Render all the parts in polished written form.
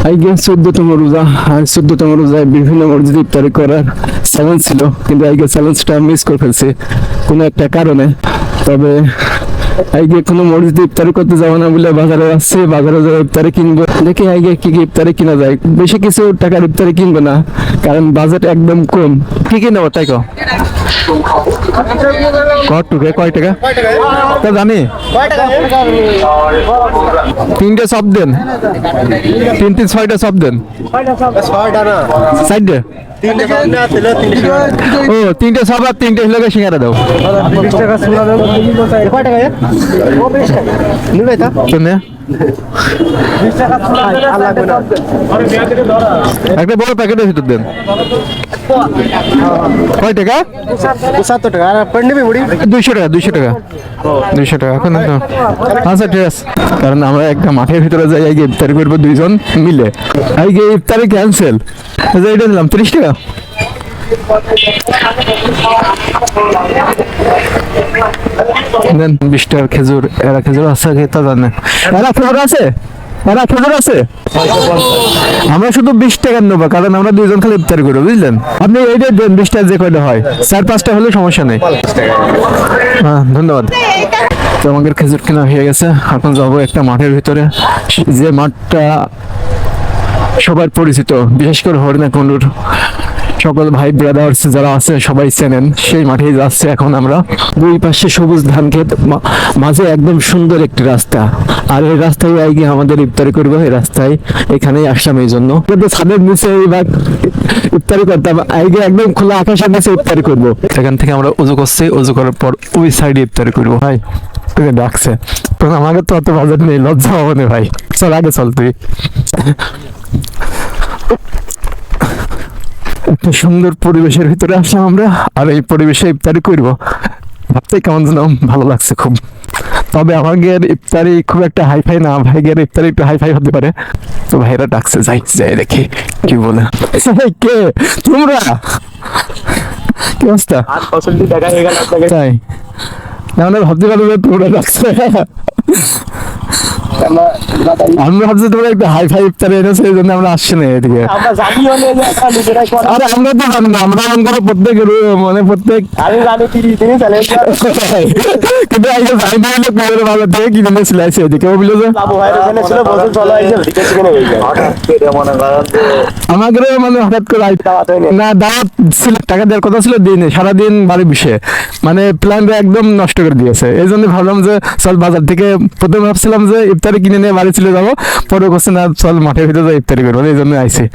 আজকে 14তম রোজা, আর 14তম রোজায় বিভিন্ন মসজিদে ইফতারি করার চ্যালেঞ্জ ছিল, কিন্তু আজকে চ্যালেঞ্জটা মিস করে ফেলছি কোনো একটা কারণে। তবে আজকে কোনো মসজিদে ইফতারি করতে যাবো না বলে বাজারে আসছে, বাজারে যাই ইফতারি কিনবো। দেখি আজকে কি কি ইফতারি কিনা যায়। বেশি কিছু টাকার ইফতারি কিনবো না, কারণ বাজেট একদম কম। কি কি নেবো তাই কয় টাকা তা জানি? তিনটে সব দেন, তিনটে ছয়টা সব দেন। সাইডে ও তিনটে সব আর তিনটে হলে সিঙ্গারা দাও। একটা বড় প্যাকেটের ভিতর দেন। কয় টাকা? 70 টাকা। আর পড় নিবি মুড়ি 200 টাকা। 200 টাকা এখন। আচ্ছা ঠিক আছে, কারণ আমরা একটা মাঠের ভিতরে যাই আজকে ইফতারি করবো দুইজন মিলে। আজকে ইফতারি ক্যান্সেল। এটা দিলাম 30 টাকা। দেন 20 টাকার খেজুর। এরা খেজুর আছে খেতে জানে? এরা খেজুর আছে? এরা খেজুর আছে? আমরা শুধু 20 টাকা নেবো, কারণ আমরা দুইজন খালি ইফতারি করবো, বুঝলেন? আপনি এইটা দেন 20 টাকা, যে কয়টা হয় 4-5টা হলে সমস্যা নেই। হ্যাঁ ধন্যবাদ। তো আমাদের খেজুর কেনা হয়ে গেছে, এখন যাবো একটা মাঠের ভিতরে, যে মাঠটা সবার পরিচিত, বিশেষ করে হরিণাকুণ্ডুর সকল ভাই ব্রাদার্স যারা আছে সবাই চেনেন, সেই মাঠে যাচ্ছে এখন আমরা। দুই পাশে সবুজ ধান ক্ষেত, মাঝে একদম সুন্দর একটি রাস্তা, আর এই রাস্তায় আগে আমাদের ইফতারি করবো। এই রাস্তায় এখানেই আসলাম এই জন্য, কিন্তু ছাদের নিচে এইবার ইফতারি করতাম, আগে একদম খোলা আকাশের নিচে ইফতারি করবো। এখান থেকে আমরা উজু করছি, উজু করার পর ওই সাইডে ইফতারি করবো। ভাই তোকে ডাকছে, তখন আমাকে তো অত বাজেট নেই, লজ্জা হবে না ভাই। চল আগে চল তুই। একটা সুন্দর পরিবেশের ভিতরে আসলাম আমরা, আর এই পরিবেশে ইফতারি করবো ভাবতে কেমন যেন ভালো লাগছে খুব। তবে আমাদের ইফতারি খুব একটা হাইফাই না, ভাইগের ইফতারি একটু হাইফাই হতে পারে। তো ভাইরা ডাকছে, যাই দেখি কি বলে। কে তোমরা? কি অবস্থা? তাই আমরা ভাবতে পারবো তোমরা ডাকছে। আমি ভাবছি তোমরা একটা হাই ফাই ইফতারি এনেছো, এই জন্য আমরা আসছি না এদিকে। আরে আমরা তো জানি না, আমরা আমরা প্রত্যেক মানে প্রত্যেক কিন্তু ভালো থেকে কি জন্য সিলাইছে এদিকে ও বলে যে আমাদের মানে হঠাৎ করে না দাওয়াত ছিল, টাকা দেওয়ার কথা ছিল, দিনে সারাদিন বাড়ি বসে মানে প্ল্যানটা একদম নষ্ট করে দিয়েছে। এই জন্য ভাবলাম যে চল বাজার থেকে, প্রথমে ভাবছিলাম যে ইফতারি কিনে নিয়ে বাড়ি চলে যাবো, পরে করছে না চল মাঠের ভিতরে যাই ইফতারি করবো, এই জন্য আইসি।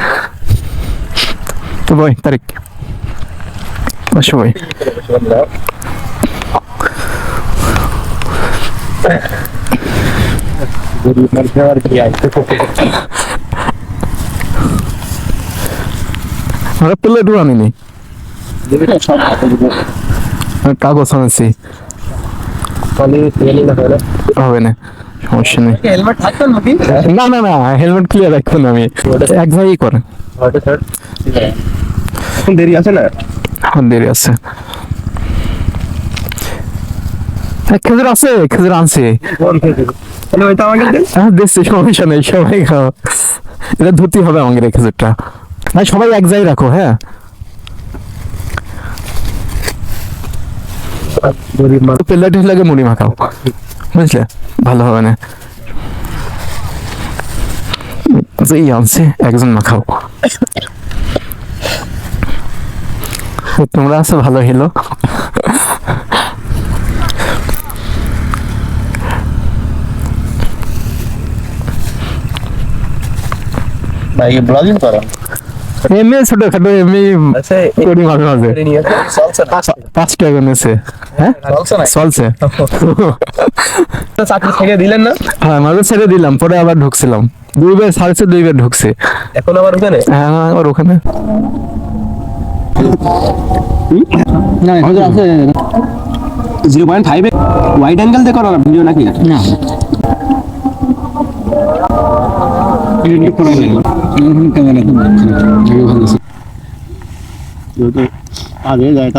তো ভাই তারিখ ভাই আমরা প্লেটও আনিনি, কাগজ আনেছি, হবে না সমস্যা নেই। না না না হেলমেট ক্লিয়ার রাখবেন, আমি এক ভাই করেন। দেরি আছে না? দেরি আছে। খেজুর আছে, খেজুর আনছি। হ্যাঁ দেখছি, সমস্যা নেই, সবাই খাও। এটা ধুতি হবে আমাদের এই খেজুরটা। না সবাই এক জায়গায় রাখো। হ্যাঁ প্লেটে লাগে মুড়ি মাখাও, বুঝলে ভালো হবে না। এই আনছে একজন মাখাও। তোমরা আছো ভালো হলো। ভাই ব্লগিং করো? এমনি ছোটখাটো এমনি করি মাঝে মাঝে। 5 টাকা নিয়েছে। হ্যাঁ চলছে। চাকরি থেকে দিলেন না? হ্যাঁ মাঝে ছেড়ে দিলাম, পরে আবার ঢুকছিলাম, 2 বার ছাড়ছে, 2 বার ঢুকছে, এখন আবার ওখানে। হ্যাঁ আবার ওখানে না আছে 0.5 ওয়াইড অ্যাঙ্গেল দিয়ে করো ভিডিও নাকি? না ক্যামেরা আগে যায়।